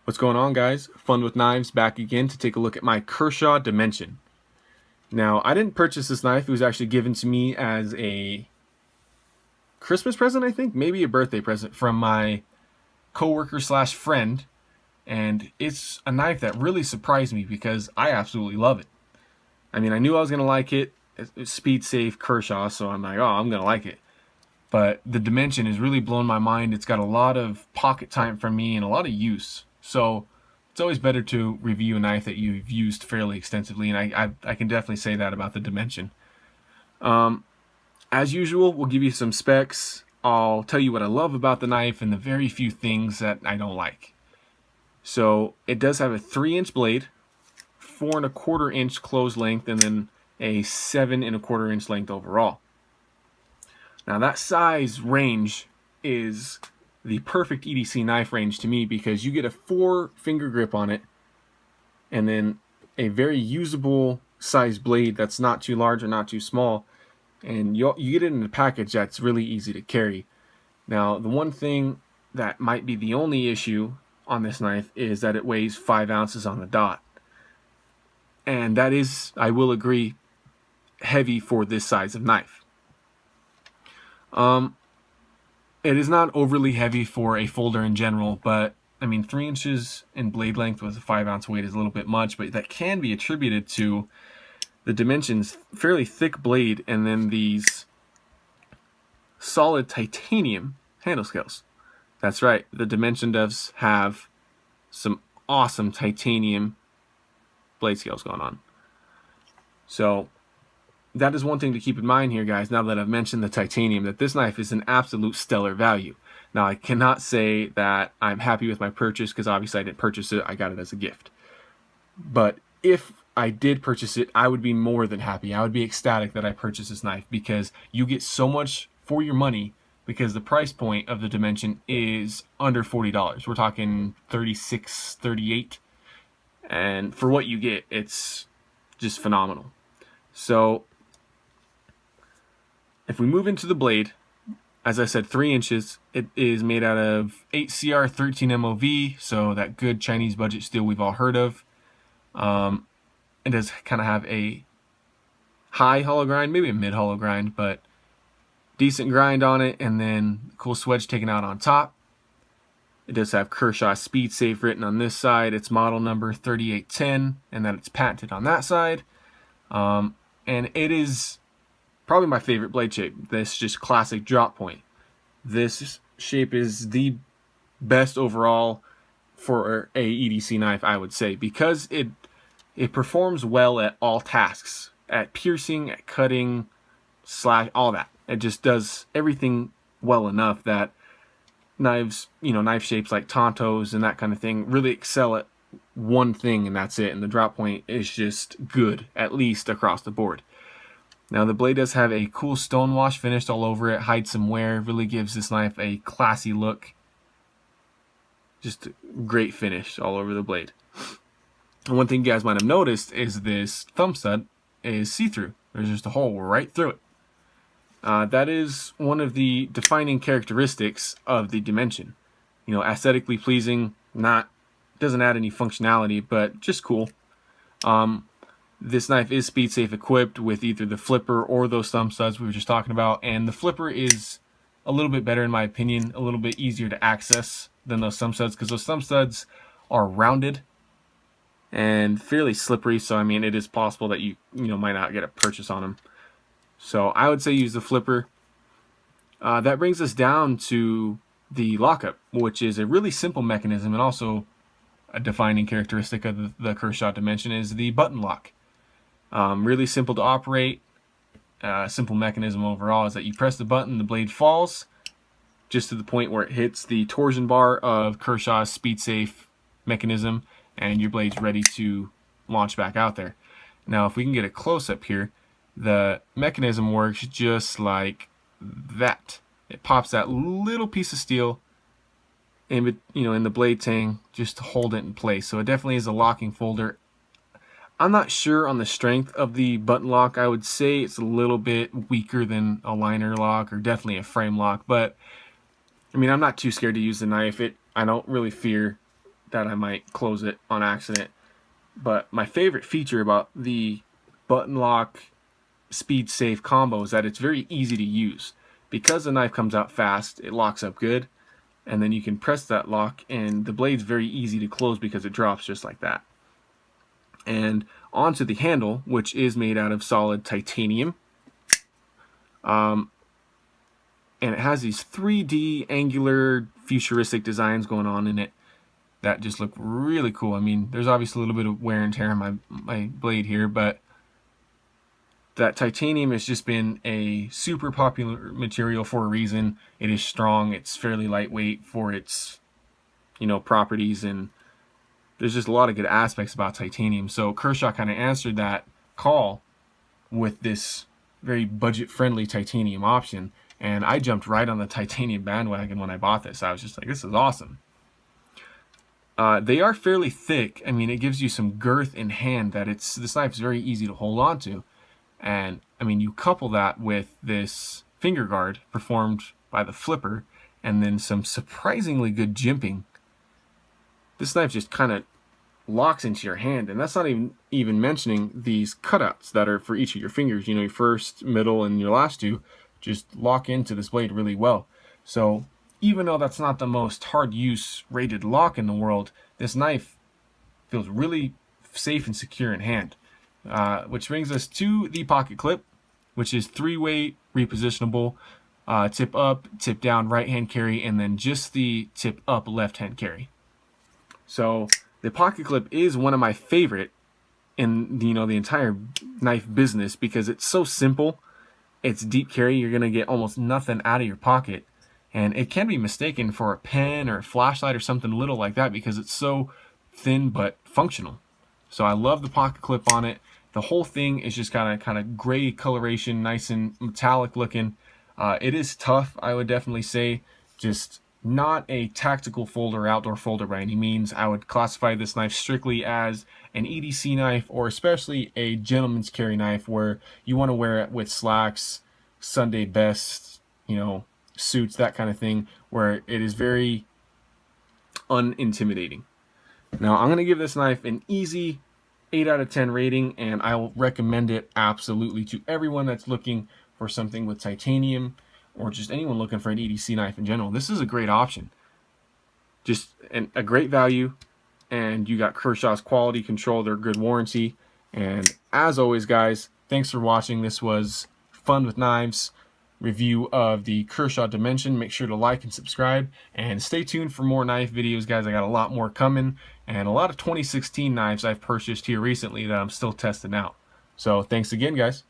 What's going on, guys? Fun with Knives back again to take a look at my Kershaw Dimension. Now, I didn't purchase this knife. It was actually given to me as a Christmas present, I think, maybe a birthday present from my coworker slash friend. And it's a knife that really surprised me because I absolutely love it. I mean, I knew I was going to like it. It's speed safe Kershaw, so I'm like, oh, I'm going to like it. But the Dimension has really blown my mind. It's got a lot of pocket time for me and a lot of use. So it's always better to review a knife that you've used fairly extensively, and I can definitely say that about the Dimension. As usual, we'll give you some specs. I'll tell you what I love about the knife and the very few things that I don't like. So it does have a 3-inch blade, 4¼ inch closed length, and then a 7¼ inch length overall. Now that size range is the perfect EDC knife range to me because you get a 4-finger grip on it and then a very usable size blade that's not too large or not too small, and you get it in a package that's really easy to carry. Now the one thing that might be the only issue on this knife is that it weighs 5 ounces on the dot, and that is, I will agree, heavy for this size of knife. It is not overly heavy for a folder in general, but I mean, 3 inches in blade length with a 5-ounce weight is a little bit much, but that can be attributed to the Dimension's fairly thick blade and then these solid titanium handle scales. That's right, the Dimension does have some awesome titanium blade scales going on. So that is one thing to keep in mind here, guys, now that I've mentioned the titanium, that this knife is an absolute stellar value. Now, I cannot say that I'm happy with my purchase because obviously I didn't purchase it. I got it as a gift. But if I did purchase it, I would be more than happy. I would be ecstatic that I purchased this knife because you get so much for your money because the price point of the Dimension is under $40. We're talking $36, $38. And for what you get, it's just phenomenal. So if we move into the blade, as I said, 3 inches. It is made out of 8CR 13 MOV, so that good Chinese budget steel we've all heard of. It does kind of have a high hollow grind, maybe a mid hollow grind, but decent grind on it, and then cool swedge taken out on top. It does have Kershaw Speed Safe written on this side. It's model number 3810, and that it's patented on that side. And it is probably my favorite blade shape. This just classic drop point. This shape is the best overall for a EDC knife, I would say, because it performs well at all tasks, at piercing, at cutting, slash, all that. It just does everything well enough that knives, knife shapes like Tontos and that kind of thing really excel at one thing, and that's it. And the drop point is just good, at least across the board. Now the blade does have a cool stone wash finished all over it, hides some wear, really gives this knife a classy look. Just a great finish all over the blade. And one thing you guys might have noticed is this thumb stud is see-through. There's just a hole right through it. That is one of the defining characteristics of the Dimension. Aesthetically pleasing, doesn't add any functionality, but just cool. This knife is speed safe equipped with either the flipper or those thumb studs we were just talking about, and the flipper is a little bit better in my opinion, a little bit easier to access than those thumb studs because those thumb studs are rounded and fairly slippery, so I mean it is possible that you might not get a purchase on them. So I would say use the flipper. That brings us down to the lockup, which is a really simple mechanism, and also a defining characteristic of the Kershaw Dimension is the button lock. Really simple to operate. Simple mechanism overall is that you press the button, the blade falls just to the point where it hits the torsion bar of Kershaw's speed safe mechanism, and your blade's ready to launch back out there. Now if we can get a close-up here, the mechanism works just like that. It pops that little piece of steel in the blade tang just to hold it in place. So it definitely is a locking folder. I'm not sure on the strength of the button lock. I would say it's a little bit weaker than a liner lock or definitely a frame lock, but I mean, I'm not too scared to use the knife. I don't really fear that I might close it on accident. But my favorite feature about the button lock speed safe combo is that it's very easy to use. Because the knife comes out fast, it locks up good, and then you can press that lock and the blade's very easy to close because it drops just like that. And onto the handle, which is made out of solid titanium. And it has these 3D angular futuristic designs going on in it that just look really cool. I mean, there's obviously a little bit of wear and tear on my blade here, but that titanium has just been a super popular material for a reason. It is strong, it's fairly lightweight for its, properties, and there's just a lot of good aspects about titanium. So Kershaw kind of answered that call with this very budget-friendly titanium option, and I jumped right on the titanium bandwagon when I bought this. I was just like, this is awesome. They are fairly thick. I mean, it gives you some girth in hand that this knife is very easy to hold on to. And I mean, you couple that with this finger guard performed by the flipper, and then some surprisingly good jimping. This knife just kind of locks into your hand, and that's not even mentioning these cutouts that are for each of your fingers. Your first, middle, and your last two just lock into this blade really well. So even though that's not the most hard use rated lock in the world, this knife feels really safe and secure in hand. Which brings us to the pocket clip, which is 3-way repositionable, tip up, tip down, right hand carry, and then just the tip up left hand carry. So the pocket clip is one of my favorite in the entire knife business because it's so simple. It's deep carry. You're gonna get almost nothing out of your pocket, and it can be mistaken for a pen or a flashlight or something little like that because it's so thin but functional. So I love the pocket clip on it. The whole thing is just kind of gray coloration, nice and metallic looking. It is tough, I would definitely say. Just not a tactical folder, outdoor folder by any means. I would classify this knife strictly as an EDC knife, or especially a gentleman's carry knife where you want to wear it with slacks, Sunday best, suits, that kind of thing, where it is very unintimidating. Now, I'm going to give this knife an easy 8 out of 10 rating, and I will recommend it absolutely to everyone that's looking for something with titanium, or just anyone looking for an EDC knife in general. This is a great option. Just a great value, and you got Kershaw's quality control, their good warranty. And as always, guys, thanks for watching. This was Fun with Knives review of the Kershaw Dimension. Make sure to like and subscribe, and stay tuned for more knife videos, guys. I got a lot more coming, and a lot of 2016 knives I've purchased here recently that I'm still testing out. So thanks again, guys.